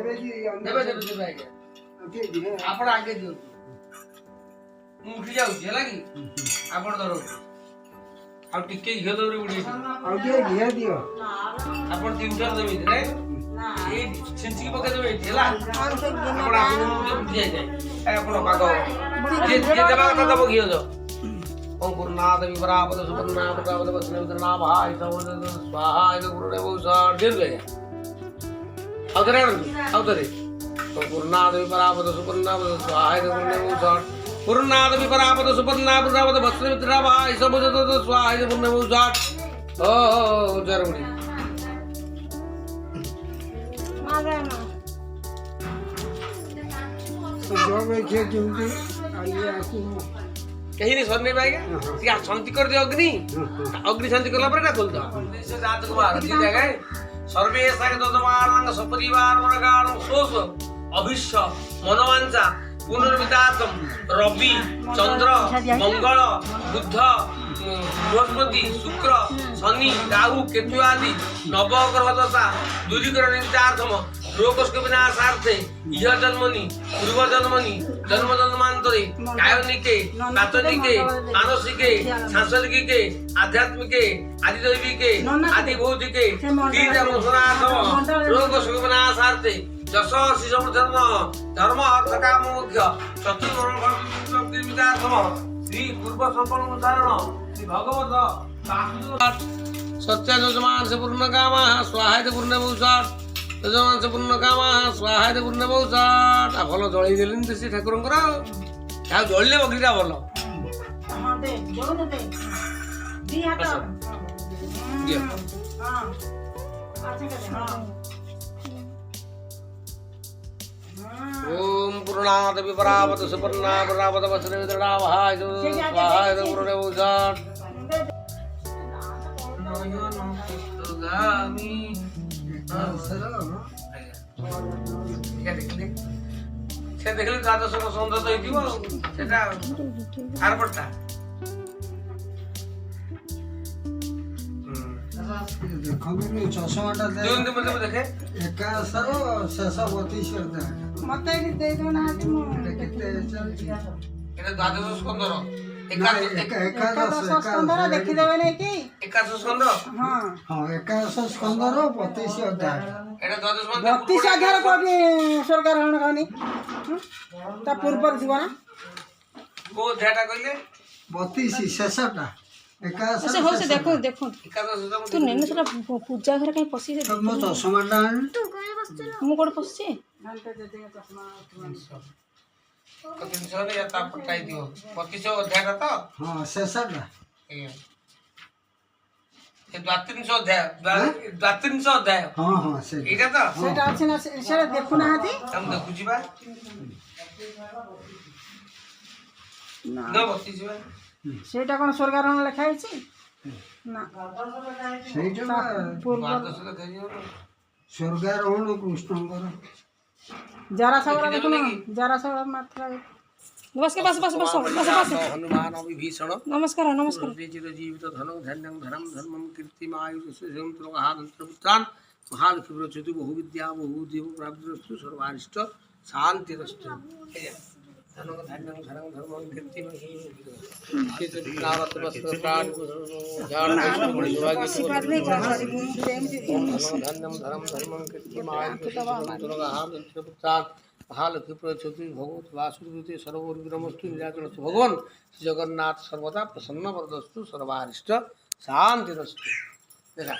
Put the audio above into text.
देबे जी देबे देबे देबे आगे आपण आगे दियो मु उठी जाऊ छी हला की आपण धरो आ टिके घियो दौरी उडी और के घिया दियो आपण 3 चार देबे रे ए छिंची पके देबे हला आपण आगे उठी जाय ए आपण पागो जे देबा कथा दबो घियो जो ओम गुरुनाथ विवरापद सुपन्ना प्रतापद वसने उदरना भाई सवद स्वाहा इद गुरुदेव सार दे गया अवतरे ओम गुरुनाथ विवरापद सुपन्ना स्वाहा इद गुरुदेव सार गुरुनाथ विवरापद सुपन्ना प्रतापद वसने उदरना भाई सवद स्वाहा इद गुरुदेव सार ओ जरगुड़ी मागाना तो जो वे के जुंदी आइए आकू कहीं नहीं सरने पाएगा क्या शांति कर दे अग्नि अग्नि शांति करला पर ना खोल दो से जात को बाहर दी जाएगा सर्वे साके ददमानंग सपरिवार वर्गाण सोस अभिष्य मनोवांचा पुनर्वितातम रवि चंद्र मंगल बुध बृहस्पति शुक्र शनि राहु केतु आदि नवग्रह दशा दूरीकरण निमित्तार्थम रोगस्क विनाशार्थे इह जन्मनि पूर्व जन्मनि जन्म जन्मांतरे कायनिके प्रातनिके मानसिके सांसारिके आध्यात्मिके आदिदैविके आदि भौतिके तीन वसनाथम रोगस्क विनाशार्थे जश शिशुधर्म धर्म अर्थ काम मुख्य चतुर्विधार्थम श्री पूर्व संपन्न उदाहरण श्री भगवत सत्य यजमान से पूर्ण काम स्वाहा पूर्ण बहुषाट यजमान से पूर्ण काम स्वाहा पूर्ण बहुषाट आ भल जळी देलिन से ठाकुर क्या जळले अग्निटा भल हां दे जोर दे दी हाथ दियो हां अच्छा कर हां ओम पूर्णाद विपरावत सुपर्णा प्ररावत वसने विदृढ़ा भाय स्वाहा गुरुदेव उजाट नयन पुत्रगामी क्या देखले से देखले द्वादश सुंदर तो हिथिबो सेटा आर पड़ता देखो भी चश्माटा दे दोन दिन मतलब देखे एकासर शेष 32 करता मते दे दो ना तुम केते चलती এটা দ্বাদশ স্কন্ধর एकादश स्कंदर देखि देबे नै कि একাদশ স্কন্ধ हां हां एकादश स्कंदर 32 अध्याय এটা দ্বাদশ স্কন্ধ 32 अध्याय कोनी स्वर्गारोहण कहनी ता पूर्व जीवन को ध्याटा कइले 32 शेषटा एकादश से हो से देखो देखो एकादश तू नेने सेटा पूजा घर कहीं पसी से मो चश्माटा मु कोड पसी कतिन सने या ता पटाई दियो 25 अध्याय तो हां शेषटा ये द्वात्रिंश अध्याय द्वात्रिंश अध्याय हां हां से एटा तो सेटा अछि ना सेटा देखु ना हाती हम देखु जीवा ना न बत्ती जीवा सेटा कोन स्वर्गारोहण लिखा अछि ना ସେଇଟା पूर्व द्वादश देखियो स्वर्गारोहण कृष्णଙ୍କର जरा सवरा देखु ना जरा सवरा मात्रा बस के बस बस बस बस बस हनुमान विभीषण नमस्कार नमस्कार चिर जीवित धनं धन्यं धर्म धर्मं कीर्तिमायु सुजं त्रोहानंतरपुत्रान् महालक्ष्मी बहु विद्या बहु देव प्राप्तिरस्तु सर्वारिष्ट शांतिरस्तु धनं धन्यं धर्म धर्मं कीर्तिमायु चित्रनावत वस्त्र प्राण ध्यान आशीर्वाद नहीं कर धन्यं धर्म धर्मं कीर्तिमायु सुजं त्रोहानंतरपुत्रान् महालक्ष्मी प्रचोदि भगवत वासुदेव सर्वोर्विरमस्तु निराकरस्तु भगवान श्री जगन्नाथ सर्वदा प्रसन्न वरदस्तु सर्वारिष्ट शांतिरस्तु देखा